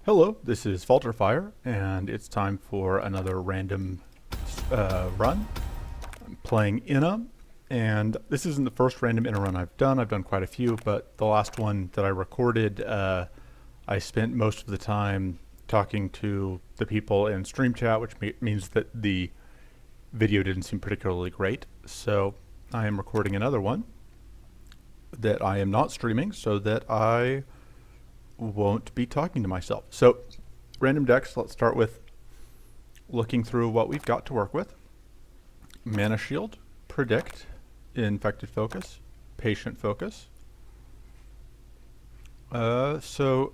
Hello, this is Falterfire, and it's time for another random run. I'm playing Inna, and this isn't the first random Inna run I've done. I've done quite a few, but the last one that I recorded, I spent most of the time talking to the people in stream chat, which means that the video didn't seem particularly great. So I am recording another one that I am not streaming so that I won't be talking to myself. So random decks, let's start with looking through what we've got to work with. Mana Shield, Predict, Infected Focus, Patient Focus. So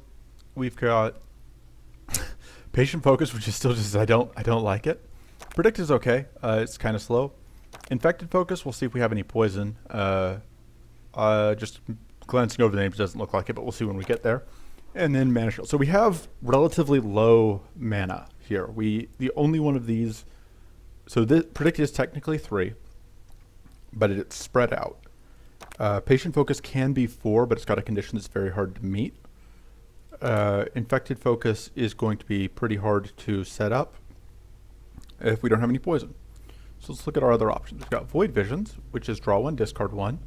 we've got Patient Focus, which is still just I don't like it. Predict is okay. It's kind of slow. Infected Focus, we'll see if we have any poison. Just glancing over the names doesn't look like it, but we'll see when we get there. And then Mana Shield. So we have relatively low mana here. The only one of these, so this Predict is technically 3, but it's spread out. Patient Focus can be 4, but it's got a condition that's very hard to meet. Infected Focus is going to be pretty hard to set up if we don't have any poison. So let's look at our other options. We've got Void Visions, which is draw 1, discard 1,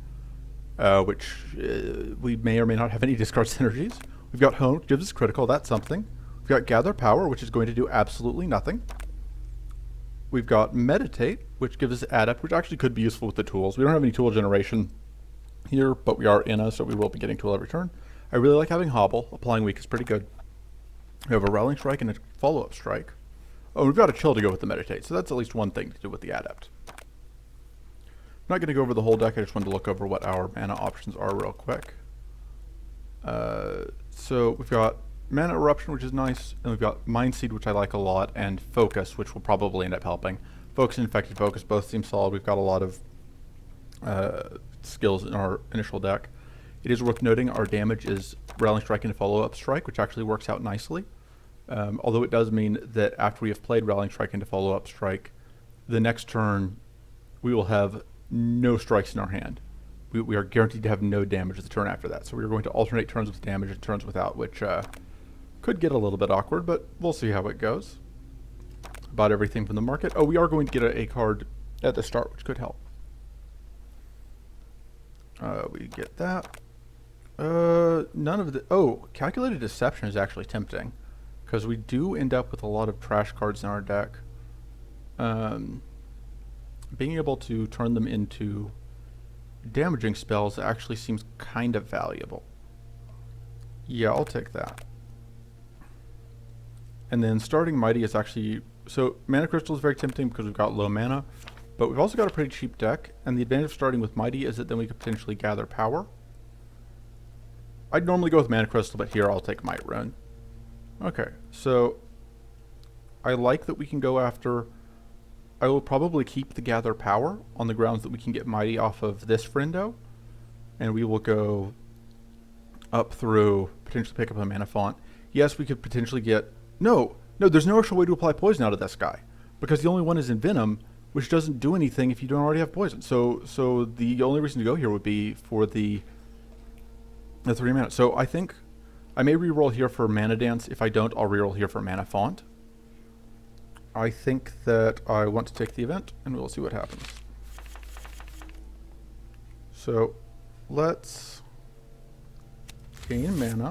which we may or may not have any discard synergies. We've got Hone, which gives us critical, that's something. We've got Gather Power, which is going to do absolutely nothing. We've got Meditate, which gives us Adept, which actually could be useful with the tools. We don't have any tool generation here, but we are Inna, so we will be getting tool every turn. I really like having Hobble. Applying Weak is pretty good. We have a Rallying Strike and a Follow-Up Strike. Oh, we've got a Chill to go with the Meditate, so that's at least one thing to do with the Adept. I'm not going to go over the whole deck, I just wanted to look over what our mana options are real quick. So we've got Mana Eruption, which is nice, and we've got Mind Seed, which I like a lot, and Focus, which will probably end up helping. Focus and Infected Focus both seem solid. We've got a lot of skills in our initial deck. It is worth noting our damage is Rallying Strike and Follow-Up Strike, which actually works out nicely. Although it does mean that after we have played Rallying Strike into Follow-Up Strike, the next turn we will have no strikes in our hand. We are guaranteed to have no damage the turn after that. So we are going to alternate turns with damage and turns without, which could get a little bit awkward, but we'll see how it goes. About everything from the market. Oh, we are going to get a card at the start, which could help. We get that. None of the... Oh, Calculated Deception is actually tempting, because we do end up with a lot of trash cards in our deck. Being able to turn them into damaging spells actually seems kind of valuable. Yeah, I'll take that. And then starting Mighty is actually... So Mana Crystal is very tempting because we've got low mana, but we've also got a pretty cheap deck, and the advantage of starting with Mighty is that then we could potentially gather power. I'd normally go with Mana Crystal, but here I'll take Might Rune. Okay, so I like that we can go after... I will probably keep the Gather Power on the grounds that we can get Mighty off of this friendo, and we will go up through, potentially pick up a Mana Font. Yes, we could potentially get... No, there's no actual way to apply poison out of this guy, because the only one is Envenom, which doesn't do anything if you don't already have poison. So the only reason to go here would be for the 3 mana. So I think I may reroll here for Mana Dance. If I don't, I'll reroll here for Mana Font. I think that I want to take the event, and we'll see what happens. So let's gain mana. I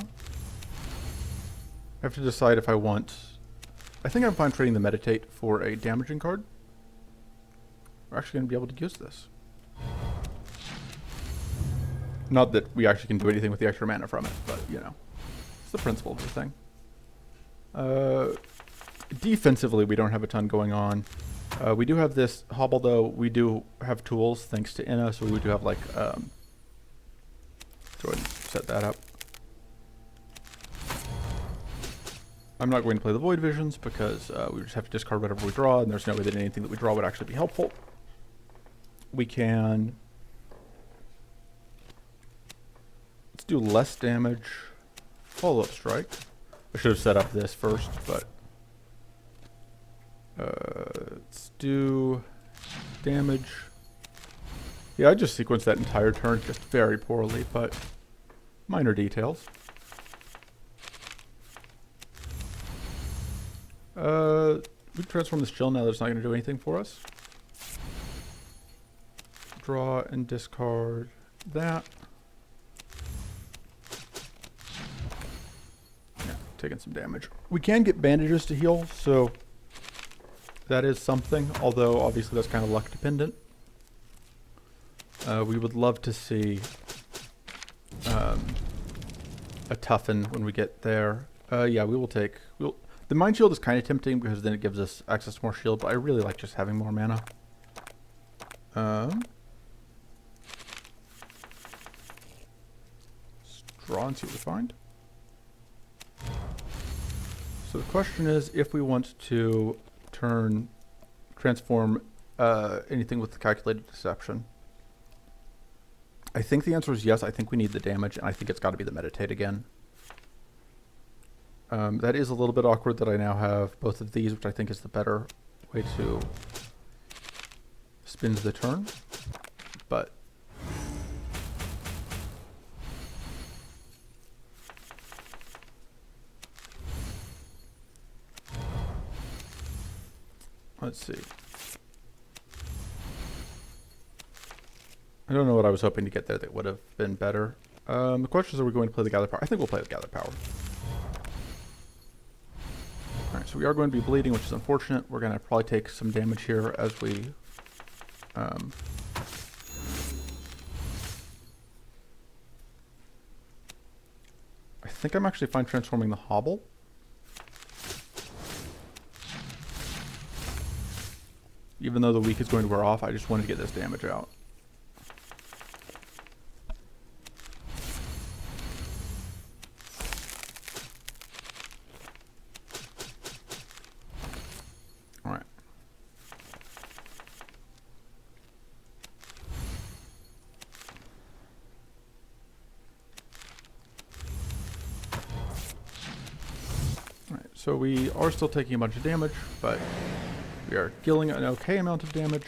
have to decide if I want... I think I'm fine trading the Meditate for a damaging card. We're actually going to be able to use this. Not that we actually can do anything with the extra mana from it, but, you know, it's the principle of the thing. Defensively, we don't have a ton going on. We do have this Hobble, though. We do have tools, thanks to Inna, so we do have, like, go ahead and set that up. I'm not going to play the Void Visions, because we just have to discard whatever we draw, and there's no way that anything that we draw would actually be helpful. We can... Let's do less damage. Follow-Up Strike. I should have set up this first, but... let's do damage. Yeah, I just sequenced that entire turn just very poorly, but minor details. We can transform this chill now that it's not going to do anything for us. Draw and discard that. Yeah, taking some damage. We can get bandages to heal, so that is something, although obviously that's kind of luck dependent. We would love to see a toughen when we get there. Yeah, we will take... the Mind Shield is kind of tempting because then it gives us access to more shield, but I really like just having more mana. Let's draw and see what we find. So the question is if we want to transform anything with the calculated deception. I think the answer is yes. I think we need the damage, and I think it's got to be the meditate again. That is a little bit awkward that I now have both of these, which I think is the better way to spin the turn. But let's see. I don't know what I was hoping to get there that would have been better. The question is, are we going to play the Gather Power? I think we'll play the Gather Power. Alright, so we are going to be bleeding, which is unfortunate. We're going to probably take some damage here as we... I think I'm actually fine transforming the Hobble. Even though the weak is going to wear off, I just wanted to get this damage out. Alright. Alright, so we are still taking a bunch of damage, but we are dealing an okay amount of damage.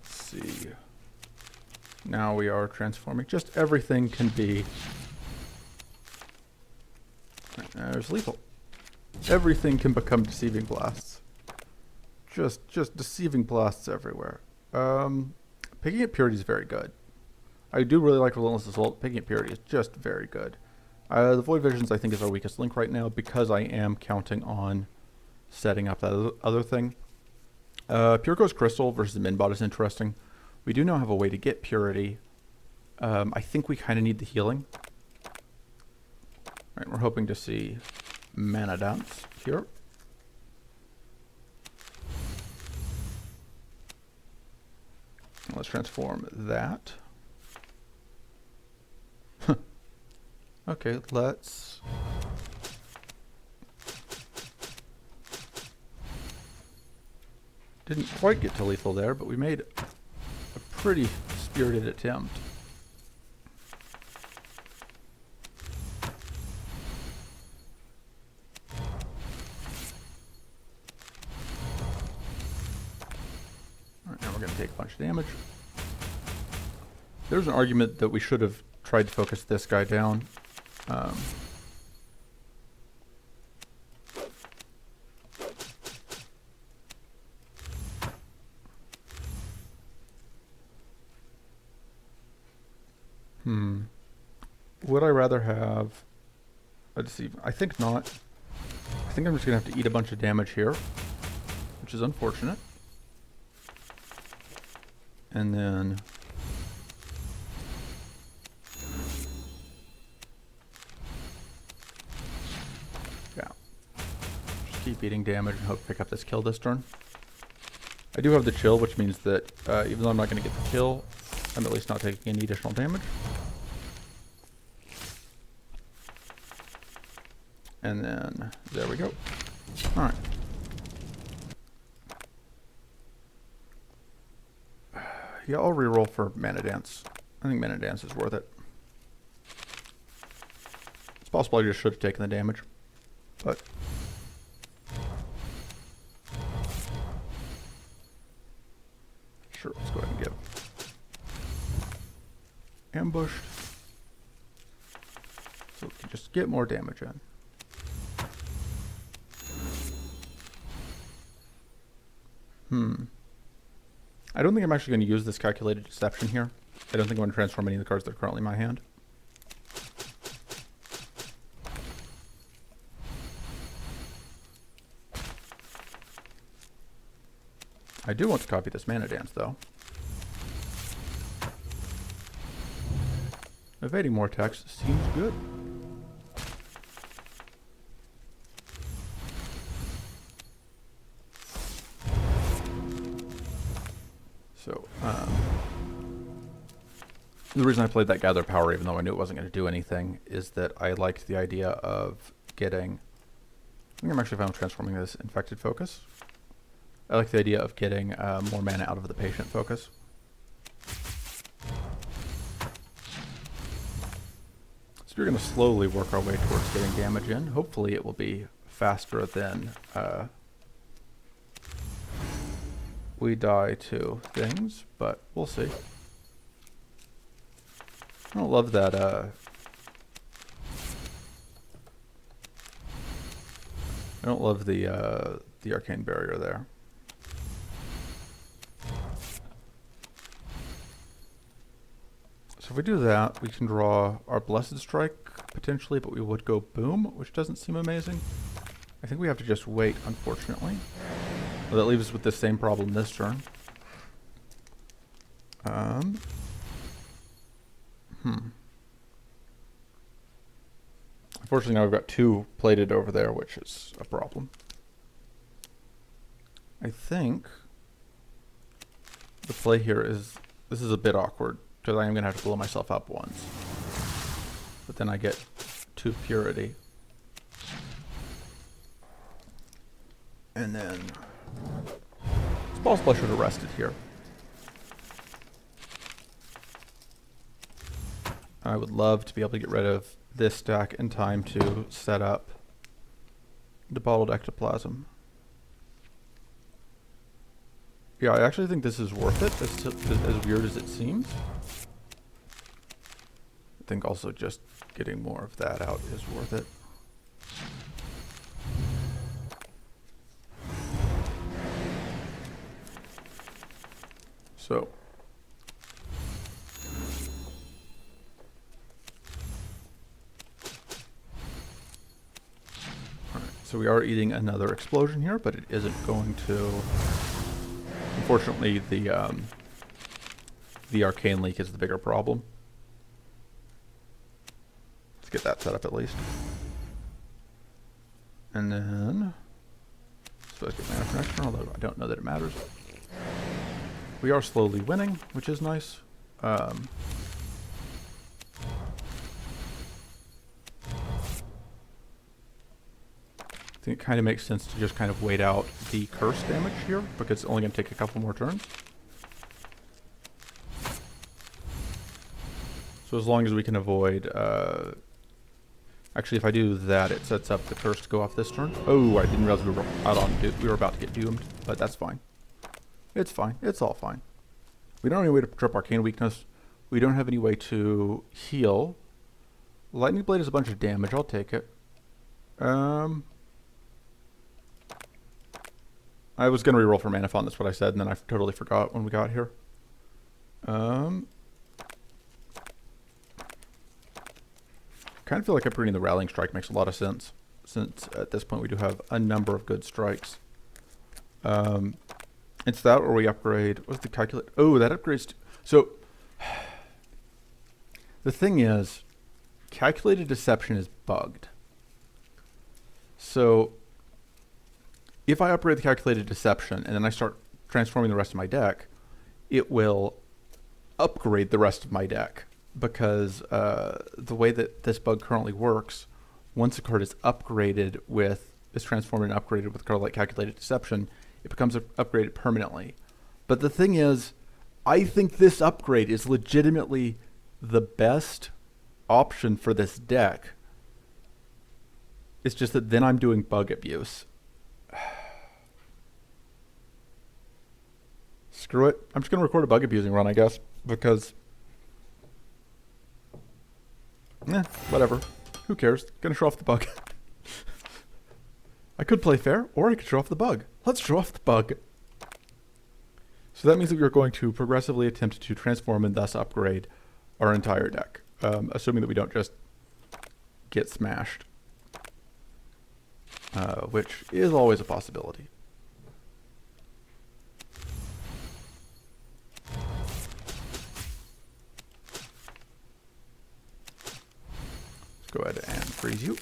Let's see. Now we are transforming. Just everything can be... There's lethal. Everything can become deceiving blasts. Just deceiving blasts everywhere. Picking at Purity is very good. I do really like Relentless Assault. Picking at Purity is just very good. The Void Visions, I think, is our weakest link right now because I am counting on setting up that other thing. Pure Ghost Crystal versus the Minbot is interesting. We do now have a way to get Purity. I think we kind of need the healing. All right, we're hoping to see Mana Dance here. Let's transform that. Okay, let's... Didn't quite get to lethal there, but we made a pretty spirited attempt. Alright, now we're going to take a bunch of damage. There's an argument that we should have tried to focus this guy down. Would I rather have a deceive? I think not. I think I'm just going to have to eat a bunch of damage here, which is unfortunate. And then... yeah. Just keep eating damage and hope to pick up this kill this turn. I do have the chill, which means that even though I'm not going to get the kill, I'm at least not taking any additional damage. And then, there we go. Alright. Yeah, I'll reroll for Mana Dance. I think Mana Dance is worth it. It's possible I just should have taken the damage. But... sure, let's go ahead and give. Ambushed. So we can just get more damage in. I don't think I'm actually going to use this calculated deception here. I don't think I'm going to transform any of the cards that are currently in my hand. I do want to copy this mana dance, though. Evading more text seems good. So, the reason I played that Gather Power, even though I knew it wasn't going to do anything, is that I liked the idea of getting... I think I'm actually fine with transforming this Infected Focus. I like the idea of getting more mana out of the Patient Focus. So we're going to slowly work our way towards getting damage in. Hopefully it will be faster than we die to things, but we'll see. I don't love that I don't love the arcane barrier there. So if we do that, we can draw our Blessed Strike potentially, but we would go Boom, which doesn't seem amazing. I think we have to just wait, unfortunately. Well, that leaves us with the same problem this turn. Unfortunately, now we've got 2 plated over there, which is a problem. I think the play here is, this is a bit awkward, because I am going to have to blow myself up once. But then I get 2 Purity. And then... it's possible I should have rested here. I would love to be able to get rid of this stack in time to set up the bottled ectoplasm. Yeah, I actually think this is worth it, as weird as it seems. I think also just getting more of that out is worth it. So... so we are eating another explosion here, but it isn't going to... Unfortunately, the arcane leak is the bigger problem. Let's get that set up at least. And then... supposed to get mana for next turn, although I don't know that it matters. We are slowly winning, which is nice. I think it kind of makes sense to just kind of wait out the curse damage here, because it's only going to take a couple more turns. So as long as we can avoid... actually, if I do that, it sets up the curse to go off this turn. Oh, I didn't realize we were out on we were about to get doomed, but that's fine. It's fine. It's all fine. We don't have any way to trip Arcane Weakness. We don't have any way to heal. Lightning Blade is a bunch of damage. I'll take it. I was going to reroll for Mana Font, that's what I said, and then I totally forgot when we got here. Kind of feel like upgrading the Rallying Strike makes a lot of sense, since at this point we do have a number of good strikes. It's that or we upgrade... what's the calculate? Oh, that upgrades... so, the thing is, Calculated Deception is bugged. So... if I upgrade the Calculated Deception and then I start transforming the rest of my deck, it will upgrade the rest of my deck. Because the way that this bug currently works, once a card is upgraded with, is transformed and upgraded with a card like Calculated Deception, it becomes upgraded permanently. But the thing is, I think this upgrade is legitimately the best option for this deck. It's just that then I'm doing bug abuse. Screw it. I'm just going to record a bug abusing run, I guess, because... whatever. Who cares? Gonna show off the bug. I could play fair, or I could show off the bug. Let's show off the bug. So that means that we are going to progressively attempt to transform and thus upgrade our entire deck, assuming that we don't just get smashed, which is always a possibility. Let's go ahead and freeze you.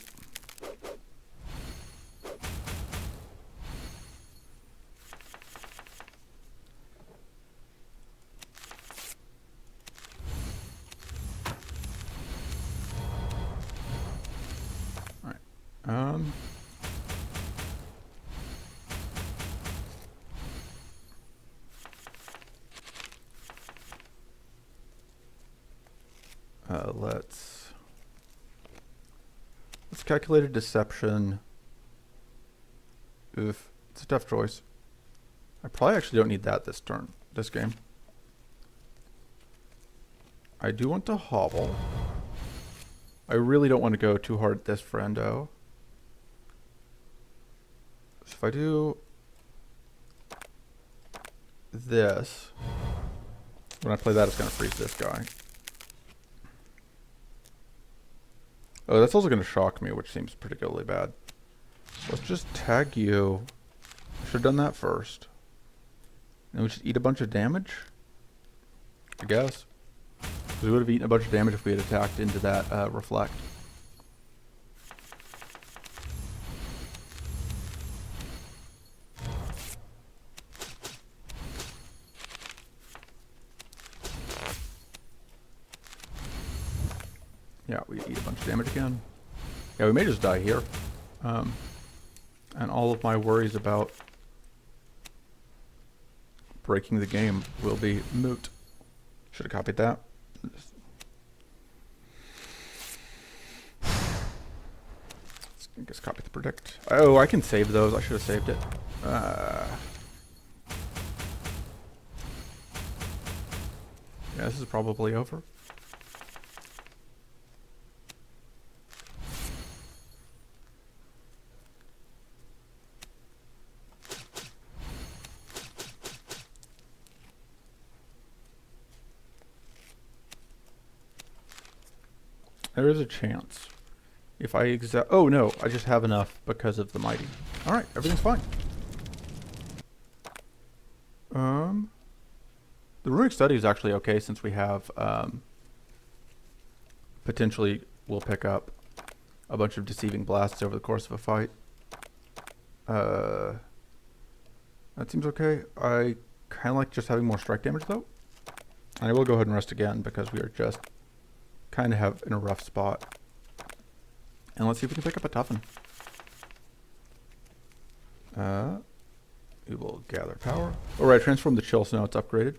Let's calculate a deception. Oof, it's a tough choice. I probably actually don't need that this game. I do want to hobble. I really don't want to go too hard at this friendo. So if I do this, when I play that, it's going to freeze this guy. Oh, that's also going to shock me, which seems particularly bad. Let's just tag you. Should have done that first. And we just eat a bunch of damage? I guess. Because we would have eaten a bunch of damage if we had attacked into that reflect. Yeah, we eat a bunch of damage again. Yeah, we may just die here. And all of my worries about breaking the game will be moot. Should have copied that. Let's just copy the predict. Oh, I can save those. I should have saved it. Yeah, this is probably over. There is a chance. If I oh no, I just have enough because of the mighty. Alright, everything's fine. The runic study is actually okay since we have potentially we'll pick up a bunch of deceiving blasts over the course of a fight. That seems okay. I kinda like just having more strike damage though. And I will go ahead and rest again because we are just kind of in a rough spot. And let's see if we can pick up a toughen. We will gather power. Alright, transform the chill so now it's upgraded.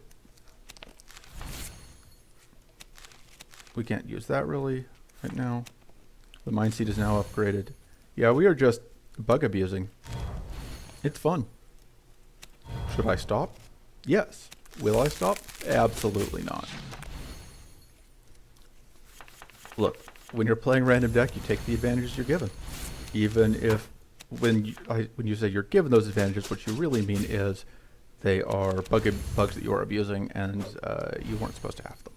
We can't use that really right now. The mind seed is now upgraded. Yeah, we are just bug abusing. It's fun. Should I stop? Yes. Will I stop? Absolutely not. Look, when you're playing random deck, you take the advantages you're given. Even if, when you say you're given those advantages, what you really mean is they are bugs that you are abusing and you weren't supposed to have them.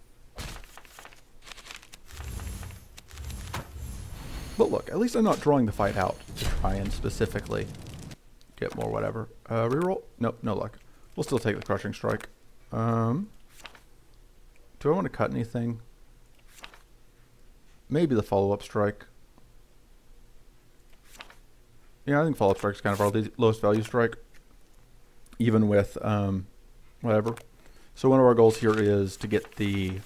But look, at least I'm not drawing the fight out to try and specifically get more whatever. Reroll? Nope, no luck. We'll still take the crushing strike. Do I want to cut anything? Maybe the follow-up strike. Yeah, I think follow-up strike is kind of our lowest value strike. Even with whatever. So one of our goals here is to get the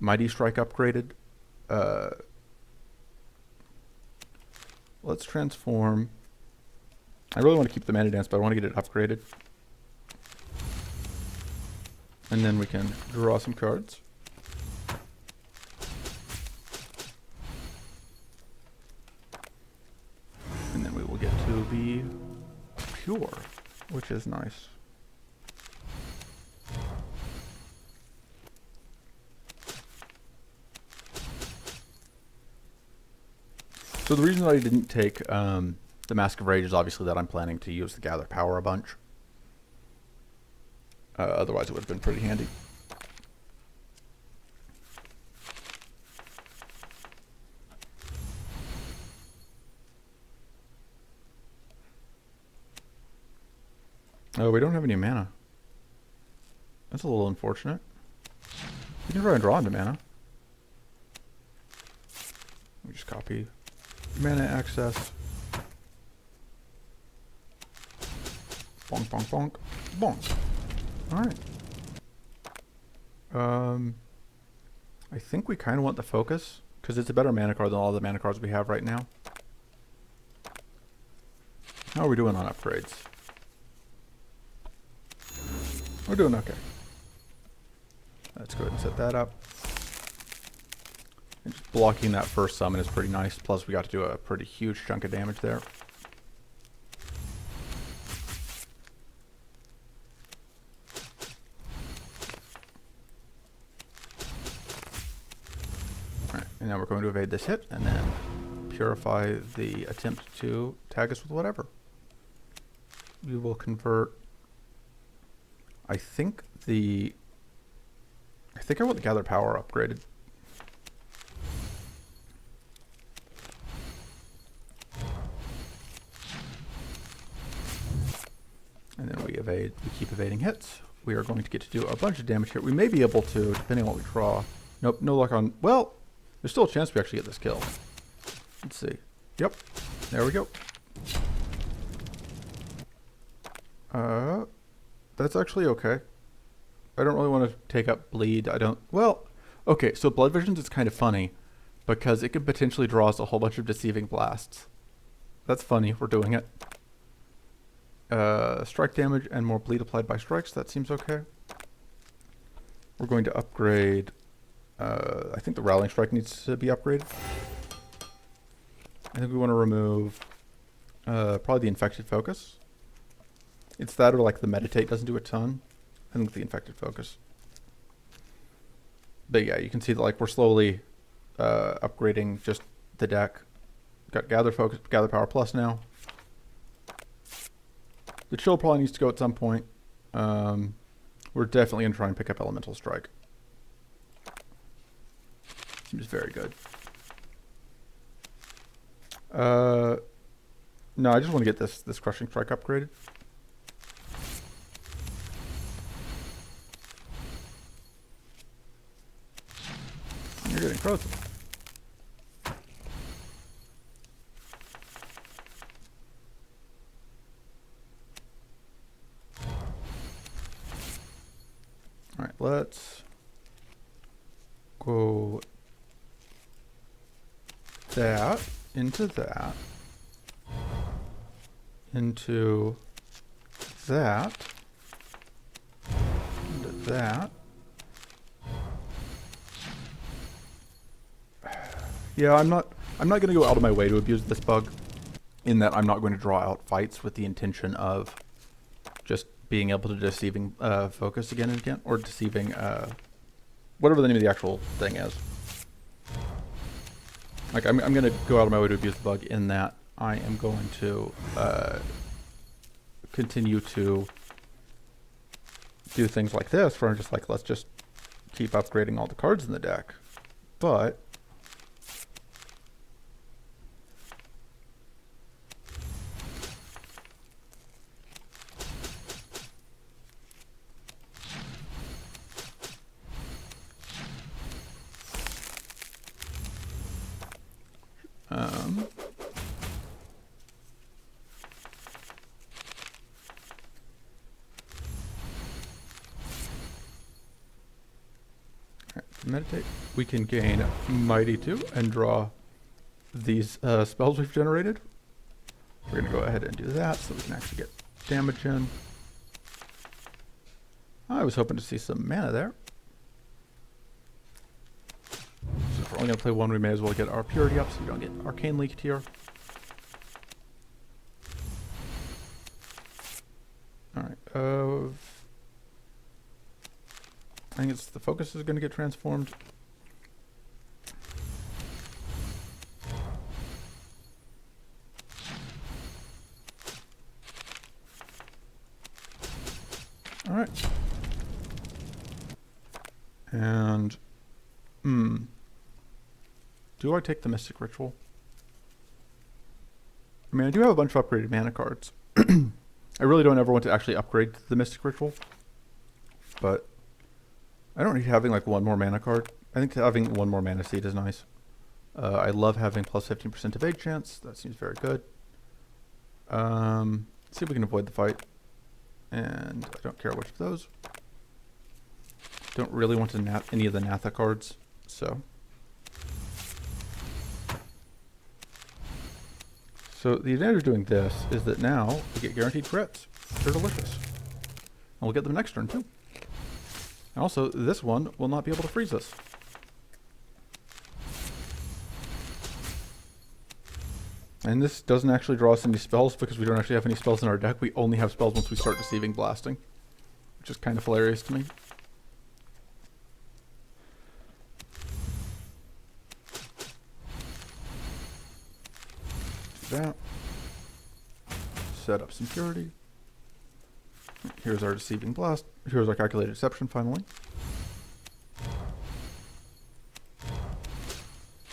mighty strike upgraded. Let's transform. I really want to keep the mana dance, but I want to get it upgraded. And then we can draw some cards. And then we will get to be pure, which is nice. So the reason that I didn't take the Mask of Rage is obviously that I'm planning to use the Gather Power a bunch. Otherwise it would have been pretty handy. Oh, we don't have any mana. That's a little unfortunate. We can try and draw into mana. We just copy mana access. Bonk, bonk, bonk, bonk. Alright. I think we kind of want the focus, because it's a better mana card than all the mana cards we have right now. How are we doing on upgrades? We're doing okay. Let's go ahead and set that up. And just blocking that first summon is pretty nice. Plus we got to do a pretty huge chunk of damage there. Alright, and now we're going to evade this hit and then purify the attempt to tag us with whatever. We will convert. I think I want the Gather Power upgraded. And then we keep evading hits. We are going to get to do a bunch of damage here. We may be able to, depending on what we draw. Nope, no luck on, well, there's still a chance we actually get this kill. Let's see. Yep, there we go. That's actually okay. I don't really want to take up bleed. Well, okay, so Blood Visions is kind of funny because it could potentially draw us a whole bunch of Deceiving Blasts. That's funny if we're doing it. Strike damage and more bleed applied by strikes. That seems okay. We're going to upgrade. I think the Rallying Strike needs to be upgraded. I think we want to remove probably the Infected Focus. It's that or like the Meditate doesn't do a ton. I think the Infected Focus. But yeah, you can see that like we're slowly upgrading just the deck. Got Gather Focus, Gather Power Plus now. The Chill probably needs to go at some point. We're definitely going to try and pick up Elemental Strike. Seems very good. No, I just want to get this Crushing Strike upgraded. You're getting frozen. Alright, let's go that into that into that into that. Yeah, I'm not going to go out of my way to abuse this bug, in that I'm not going to draw out fights with the intention of just being able to deceiving focus again and again, or deceiving whatever the name of the actual thing is. Like I'm going to go out of my way to abuse the bug, in that I am going to continue to do things like this, where I'm just like, let's just keep upgrading all the cards in the deck. But meditate. We can gain Mighty 2 and draw these spells we've generated. We're going to go ahead and do that so we can actually get damage in. I was hoping to see some mana there. So if we're only going to play one, we may as well get our purity up so we don't get arcane leaked here. Alright, I think it's the focus is going to get transformed. Alright. And, do I take the Mystic Ritual? I mean, I do have a bunch of upgraded mana cards. I really don't ever want to actually upgrade the Mystic Ritual. But I don't need having like one more mana card. I think having one more mana seed is nice. I love having plus 15% evade chance. That seems very good. See if we can avoid the fight. And I don't care which of those. Don't really want to nat any of the Natha cards, so. So the advantage of doing this is that now we get guaranteed crits. They're delicious. And we'll get them next turn too. And also, this one will not be able to freeze us. And this doesn't actually draw us any spells because we don't actually have any spells in our deck. We only have spells once we start Deceiving Blasting, which is kind of hilarious to me. Do that. Set up some purity. Here's our Deceiving Blast. Here's our Calculated Deception finally.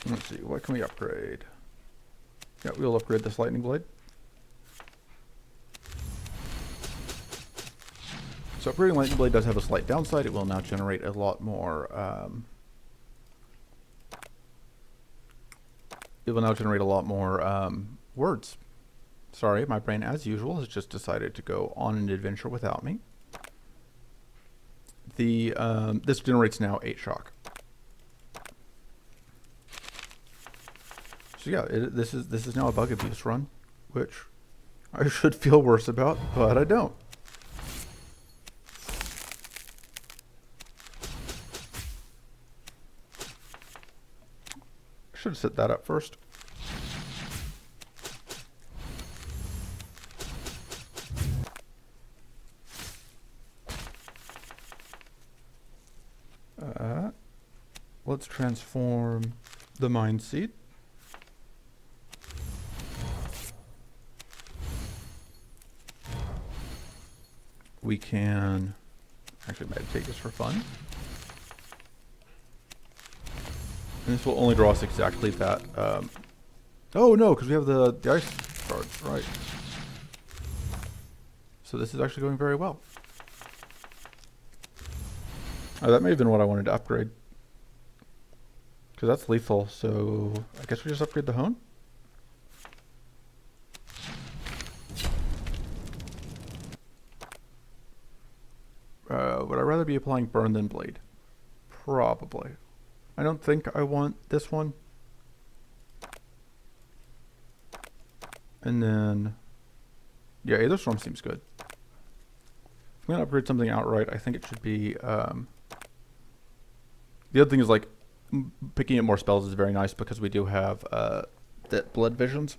Let's see, what can we upgrade? Yeah, we'll upgrade this Lightning Blade. So upgrading Lightning Blade does have a slight downside. It will now generate a lot more, words. Sorry, my brain, as usual, has just decided to go on an adventure without me. This generates now 8 shock. So yeah, this is now a bug abuse run, which I should feel worse about, but I don't. I should have set that up first. Let's transform the Mind Seed. We can actually meditate this for fun. And this will only draw us exactly that. Oh no, because we have the ice cards, right? So this is actually going very well. Oh, that may have been what I wanted to upgrade. Because that's lethal, so I guess we just upgrade the Hone? Would I rather be applying Burn than Bleed? Probably. I don't think I want this one. And then, yeah, Aether Storm seems good. If I'm going to upgrade something outright, I think it should be, the other thing is like, picking up more spells is very nice because we do have that Blood Visions.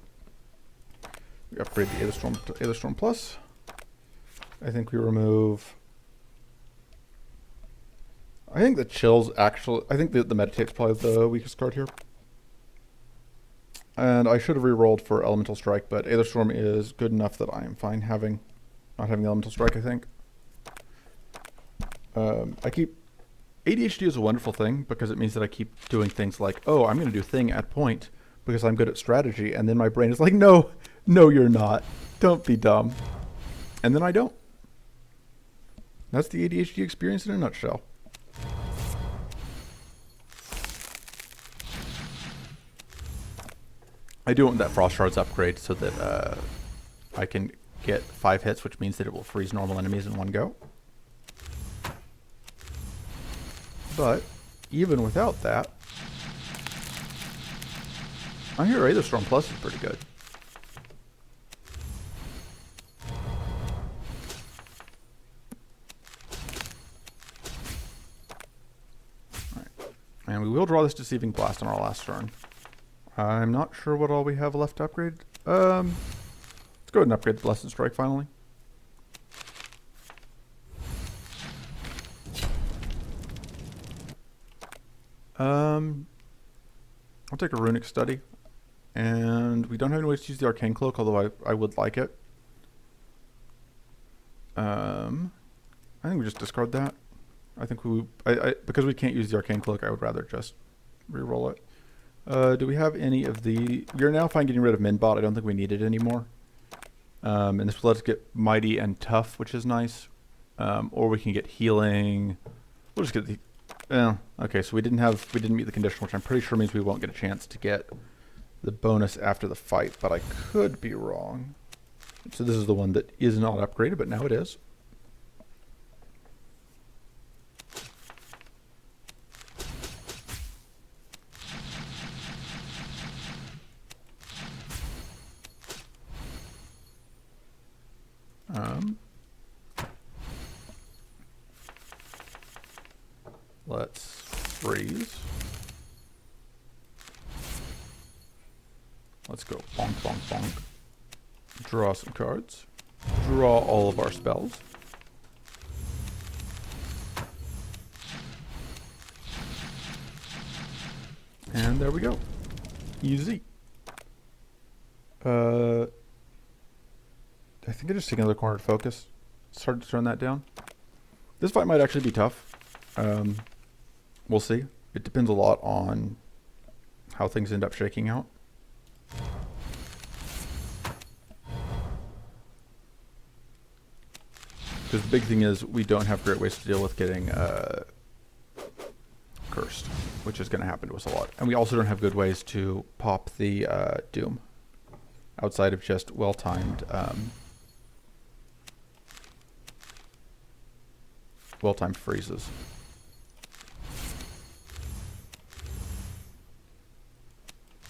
We upgrade the Aether Storm to Aether Storm Plus. I think we remove... I think the Chill's actually... I think the Meditate's probably the weakest card here. And I should have re-rolled for Elemental Strike, but Aether Storm is good enough that I am fine not having Elemental Strike, I think. ADHD is a wonderful thing because it means that I keep doing things like, oh, I'm going to do thing at point because I'm good at strategy. And then my brain is like, no, you're not. Don't be dumb. And then I don't. That's the ADHD experience in a nutshell. I do want that Frost Shards upgrade so that I can get 5 hits, which means that it will freeze normal enemies in one go. But even without that, I hear Aether Storm Plus is pretty good. Alright. And we will draw this Deceiving Blast on our last turn. I'm not sure what all we have left to upgrade. Let's go ahead and upgrade the Blessed Strike finally. I'll take a Runic Study. And we don't have any ways to use the Arcane Cloak, although I would like it. I I think we just discard that. I think because we can't use the Arcane Cloak, I would rather just reroll it. Do we have any of the... We're now fine getting rid of Minbot. I don't think we need it anymore. And this will let us get Mighty and Tough, which is nice. Or we can get Healing. We'll just get the... okay, so we didn't meet the conditional, which I'm pretty sure means we won't get a chance to get the bonus after the fight, but I could be wrong. So this is the one that is not upgraded, but now it is. Let's freeze. Let's go bonk, bonk, bonk. Draw some cards. Draw all of our spells. And there we go. Easy. I think I just take another corner to focus. It's hard to turn that down. This fight might actually be tough. We'll see. It depends a lot on how things end up shaking out. Because the big thing is we don't have great ways to deal with getting cursed, which is going to happen to us a lot. And we also don't have good ways to pop the Doom outside of just well-timed freezes.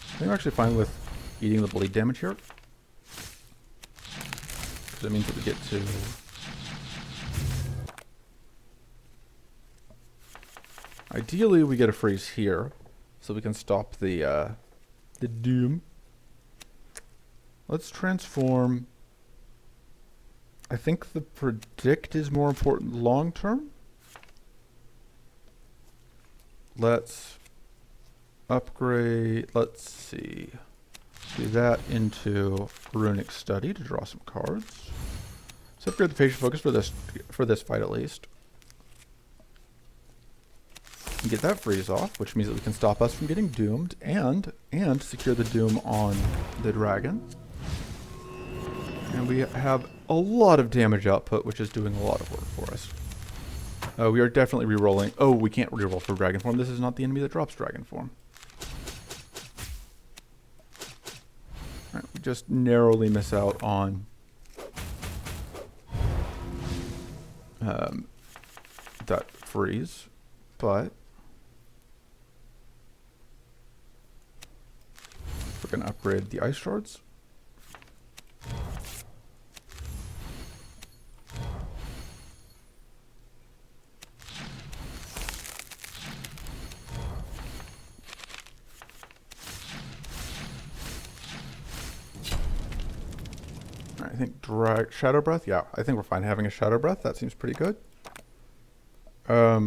I think I'm actually fine with eating the bleed damage here. Because it means that we get to... Ideally, we get a freeze here, so we can stop the Doom. Let's transform... I think the predict is more important long term. Let's upgrade, let's see, do that into Runic Study to draw some cards. Let's upgrade the patient focus for this fight at least. And get that freeze off, which means that we can stop us from getting doomed and secure the doom on the dragon. And we have a lot of damage output, which is doing a lot of work for us. We are definitely re-rolling. Oh, we can't re-roll for dragon form. This is not the enemy that drops dragon form. All right, we just narrowly miss out on that freeze, but we're going to upgrade the ice shards. I think Shadow Breath. Yeah, I think we're fine having a Shadow Breath. That seems pretty good. I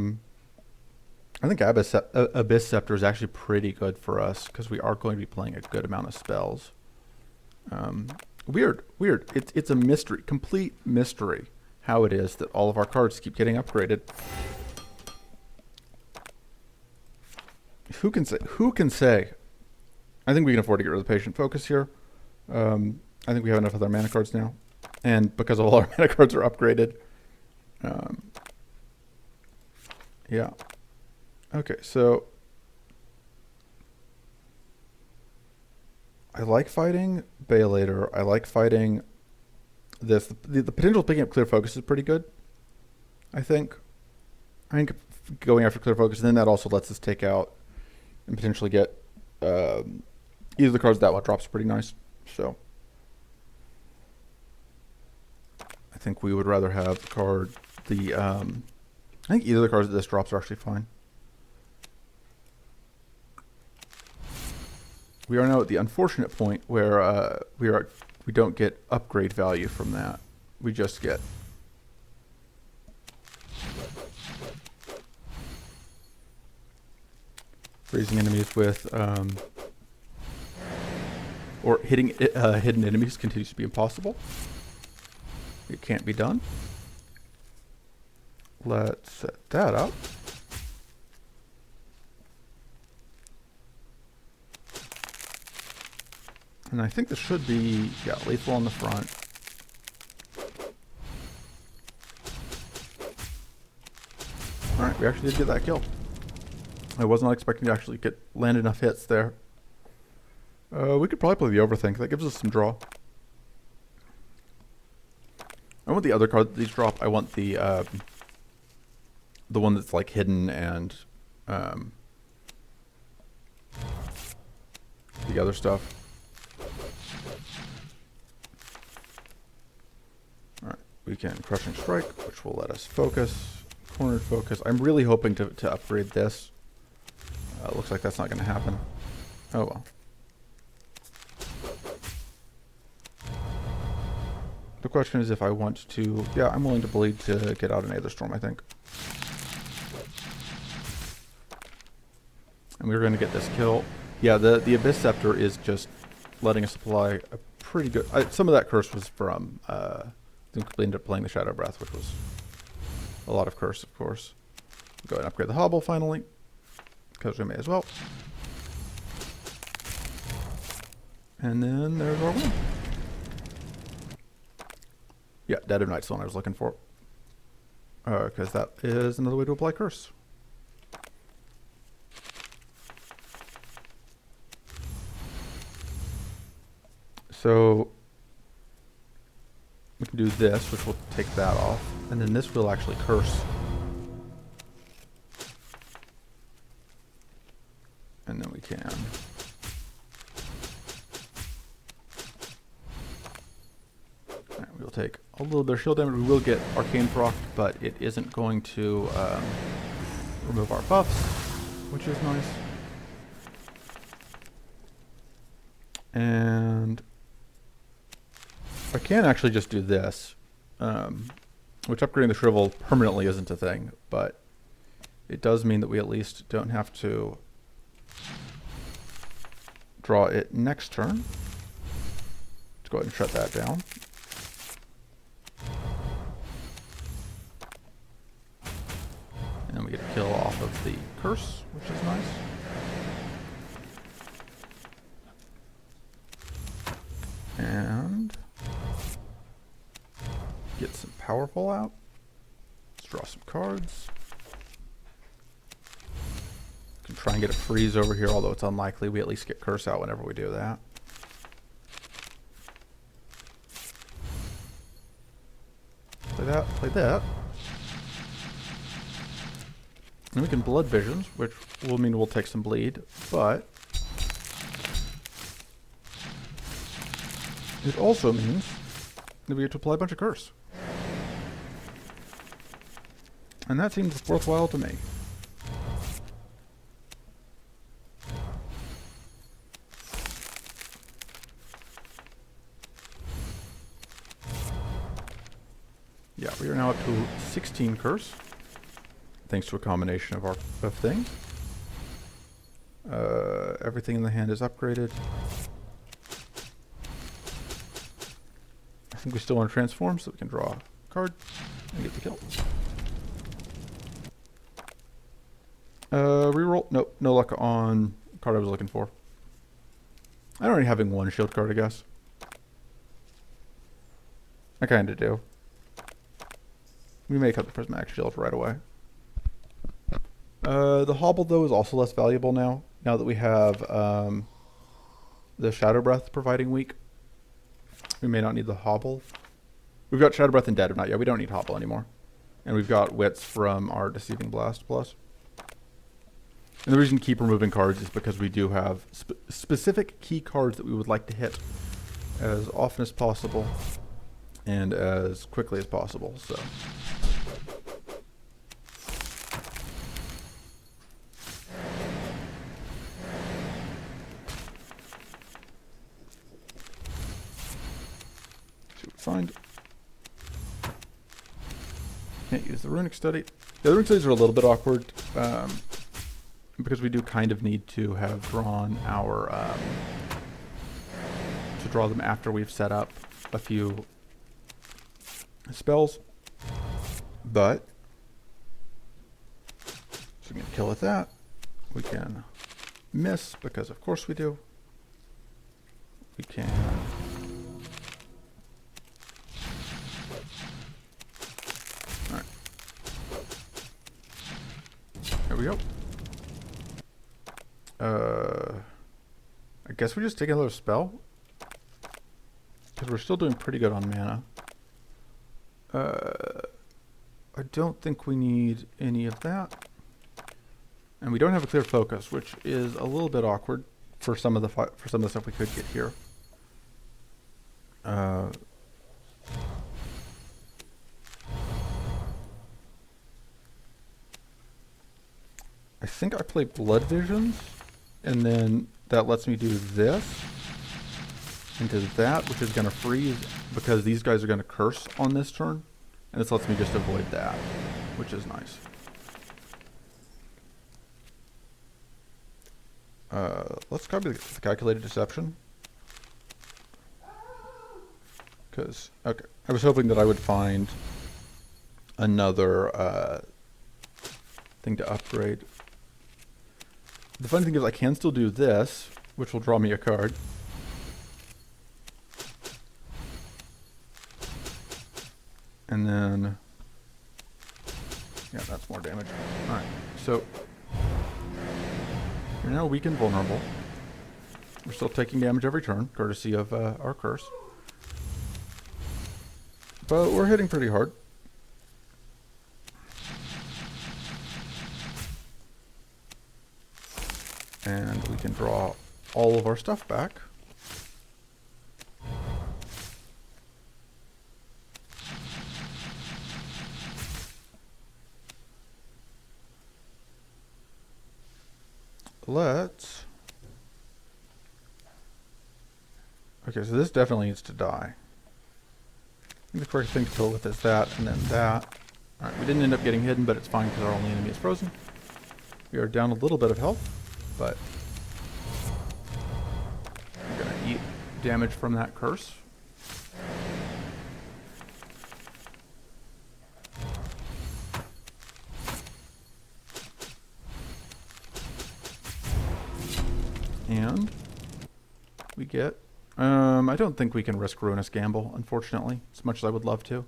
think Abyss Scepter is actually pretty good for us because we are going to be playing a good amount of spells. Weird. It's a mystery, complete mystery, how it is that all of our cards keep getting upgraded. Who can say? I think we can afford to get rid of the patient focus here. I think we have enough of our mana cards now. And because all our mana cards are upgraded. Yeah. Okay, so I like fighting Baelator. I like fighting this. The potential of picking up Clear Focus is pretty good, I think. I think going after Clear Focus, and then that also lets us take out and potentially get either of the cards that one drops pretty nice. So I think we would rather have the card, I think either of the cards that this drops are actually fine. We are now at the unfortunate point where we don't get upgrade value from that. We just get freezing enemies with or hitting hidden enemies continues to be impossible. It can't be done. let's set that up. And I think this should be, yeah, lethal on the front. Alright, we actually did get that kill. I was not expecting to actually land enough hits there. We could probably play the overthink. That gives us some draw. I want the other card that these drop. I want the one that's like hidden and the other stuff. Alright, we can Crushing Strike, which will let us focus. Cornered Focus. I'm really hoping to upgrade this. Looks like that's not going to happen. Oh well. The question is if I want to... Yeah, I'm willing to bleed to get out an Aether Storm, I think. And we're going to get this kill. Yeah, the Abyss Scepter is just letting us apply a pretty good... some of that curse was from... I think we ended up playing the Shadow Breath, which was a lot of curse, of course. Go ahead and upgrade the Hobble finally, because we may as well. And then there's our win. Yeah, Dead of Night's the one I was looking for. Because that is another way to apply curse. So we can do this, which will take that off. And then this will actually curse. And then we can... We'll take a little bit of shield damage. We will get Arcane proc, but it isn't going to remove our buffs, which is nice. And I can actually just do this, which upgrading the Shrivel permanently isn't a thing, but it does mean that we at least don't have to draw it next turn. Let's go ahead and shut that down. And we get a kill off of the curse, which is nice. And get some Powerful out. Let's draw some cards. Can try and get a freeze over here, although it's unlikely. We at least get curse out whenever we do that. Play that, play that. And we can Blood Visions, which will mean we'll take some bleed, but it also means that we get to apply a bunch of curse. And that seems worthwhile to me. Yeah, we are now up to 16 curse. Thanks to a combination of things. Everything in the hand is upgraded. I think we still want to transform, so we can draw a card and get the kill. Reroll. Nope, no luck on the card I was looking for. I'm already having one shield card, I guess. I kind of do. We may cut the Prismatic Shield right away. The Hobble, though, is also less valuable now that we have the Shadow Breath providing weak. We may not need the Hobble. We've got Shadow Breath and Dead of Night. Yeah, we don't need Hobble anymore. And we've got Wits from our Deceiving Blast plus. And the reason to keep removing cards is because we do have specific key cards that we would like to hit as often as possible and as quickly as possible, so... Find. Can't use the Runic Study. The Runic Studies are a little bit awkward because we do kind of need to have drawn our to draw them after we've set up a few spells, but So we can kill with that. We can miss, because of course we do. We can... Alright. There we go. I guess we just take another spell. Because we're still doing pretty good on mana. I don't think we need any of that. And we don't have a clear focus, which is a little bit awkward for some of the stuff we could get here. I think I play Blood Visions, and then that lets me do this into that, which is going to freeze because these guys are going to curse on this turn, and this lets me just avoid that, which is nice. Let's copy the calculated deception. Because, okay, I was hoping that I would find another thing to upgrade. The funny thing is I can still do this, which will draw me a card. And then, yeah, that's more damage. Alright, so you're now weak and vulnerable. We're still taking damage every turn, courtesy of our curse. But we're hitting pretty hard. And we can draw all of our stuff back. Let's... Okay, so this definitely needs to die. I think the correct thing to kill with is that, and then that. Alright, we didn't end up getting hidden, but it's fine because our only enemy is frozen. We are down a little bit of health, but we're going to eat damage from that curse. And we get... I don't think we can risk Ruinous Gamble, unfortunately, as much as I would love to.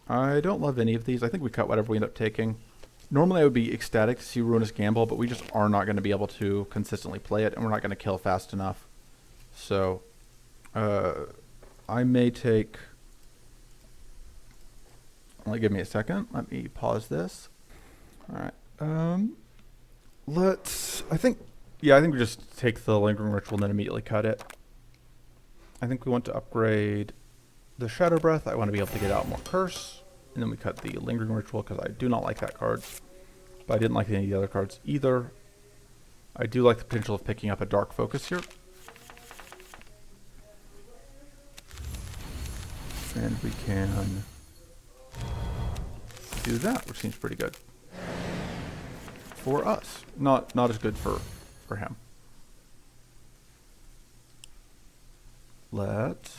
I don't love any of these. I think we cut whatever we end up taking. Normally I would be ecstatic to see Ruinous Gamble, but we just are not going to be able to consistently play it, and we're not going to kill fast enough. So, I may take... Only give me a second. Let me pause this. Alright. I think we just take the Lingering Ritual and then immediately cut it. I think we want to upgrade the Shadow Breath. I want to be able to get out more Curse. And then we cut the Lingering Ritual because I do not like that card. But I didn't like any of the other cards either. I do like the potential of picking up a Dark Focus here. And we can do that, which seems pretty good. For us. Not as good for him. Let's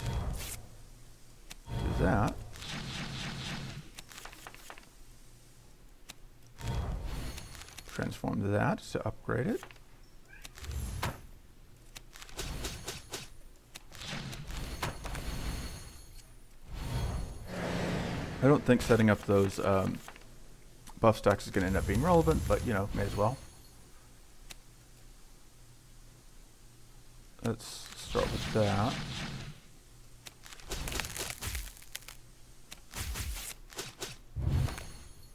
do that. Transform that to upgrade it. I don't think setting up those buff stacks is going to end up being relevant, but you know, may as well. Let's start with that.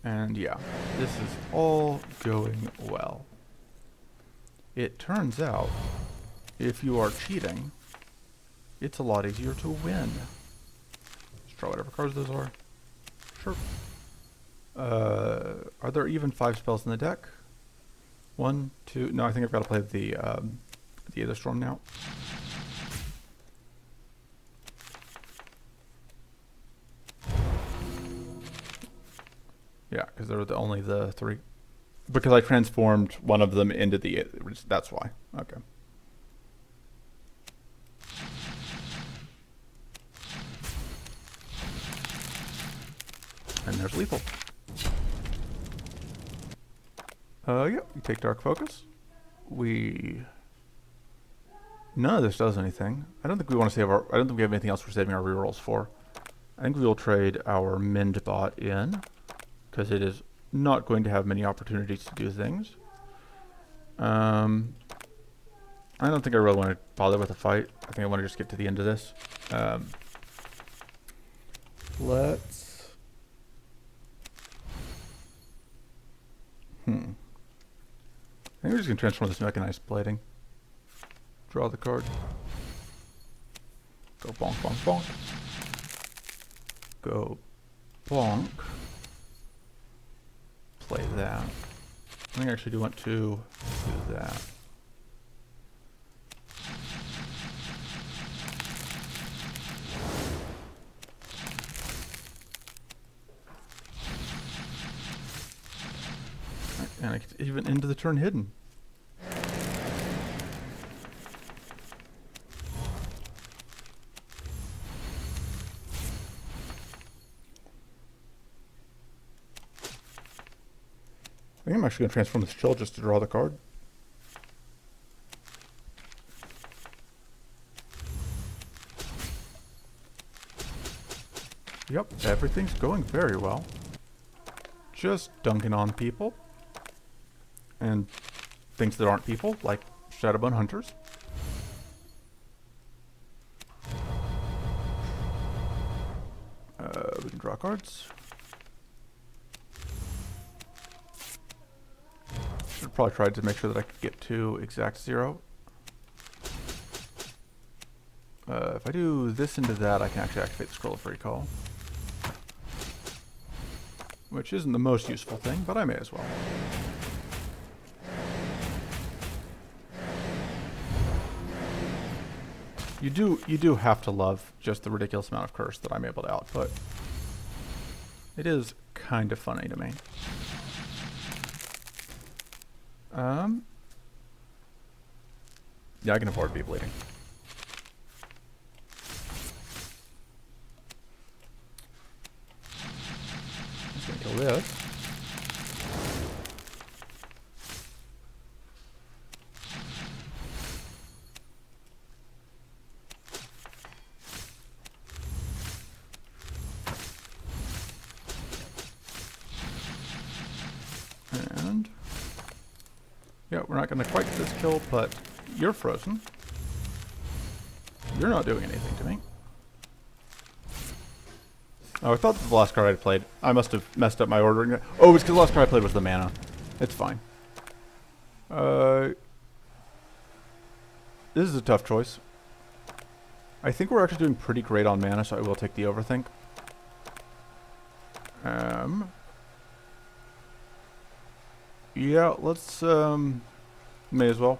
And yeah, this is all going well. It turns out, if you are cheating, it's a lot easier to win. Let's draw whatever cards those are. Sure. Are there even 5 spells in the deck? 1, 2, no, I think I've got to play the Aether Storm now. Yeah, because there were only the 3. Because I transformed one of them into the... That's why. Okay. And there's lethal. Yeah, we take Dark Focus. None of this does anything. I don't think we want to save our... I don't think we have anything else we're saving our rerolls for. I think we will trade our Mend bot in, because it is not going to have many opportunities to do things. I don't think I really want to bother with a fight. I think I want to just get to the end of this. Let's... I think we're just going to transform this mechanized plating. Draw the card. Go bonk, bonk, bonk. Go bonk. Play that. I think I actually do want to do that. And I get even into the turn hidden. I think I'm actually going to transform this chill just to draw the card. Yep, everything's going very well. Just dunking on people. And things that aren't people, like Shadowbone Hunters. We can draw cards. Should probably try to make sure that I could get to exact 0. If I do this into that, I can actually activate the Scroll of Recall. Which isn't the most useful thing, but I may as well. You do have to love just the ridiculous amount of curse that I'm able to output. It is kind of funny to me. Yeah, I can afford to be bleeding. I'm just gonna kill this. And yeah, we're not going to quite get this kill, but you're frozen. You're not doing anything to me. Oh, I thought the last card I played, I must have messed up my ordering. Oh, it's because the last card I played was the mana. It's fine. This is a tough choice. I think we're actually doing pretty great on mana, so I will take the overthink. Yeah, let's, may as well.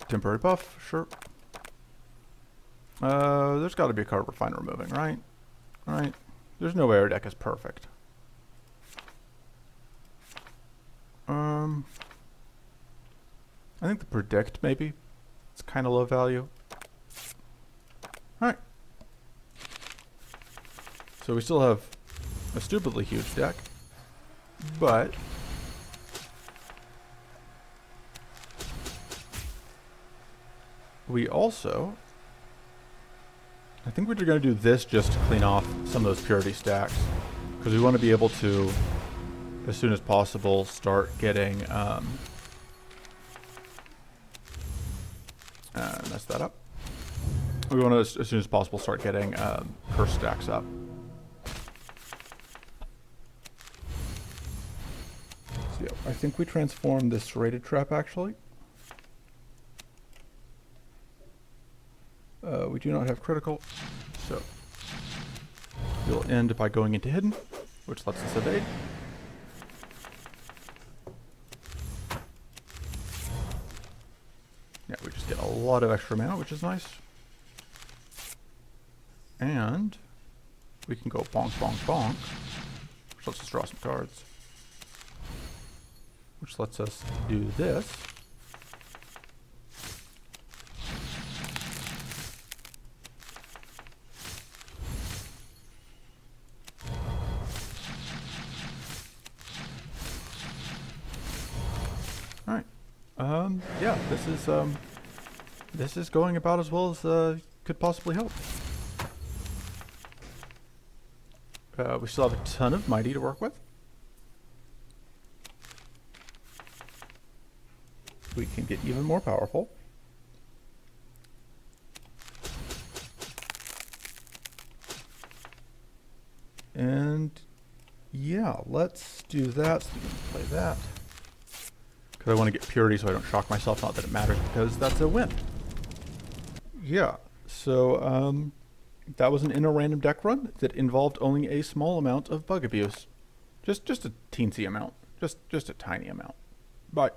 Temporary buff, sure. There's got to be a card we're fine removing, right? Right. There's no way our deck is perfect. I think the predict, maybe. It's kind of low value. Alright. So we still have a stupidly huge deck. But we also, I think we're going to do this just to clean off some of those purity stacks, because we want to be able to, as soon as possible, start getting mess that up. We want to, as soon as possible, start getting curse stacks up. So yeah, I think we transformed this rated trap actually. We do not have critical, so we'll end by going into hidden, which lets us evade. Yeah, we just get a lot of extra mana, which is nice. And we can go bonk, bonk, bonk, which lets us draw some cards. Which lets us do this. Yeah, this is going about as well as could possibly hope. We still have a ton of mighty to work with. We can get even more powerful. And yeah, let's do that. So we can play that. Because I want to get purity so I don't shock myself. Not that it matters because that's a win. Yeah, so that was an inner random deck run that involved only a small amount of bug abuse. Just a teensy amount. Just a tiny amount. Bye.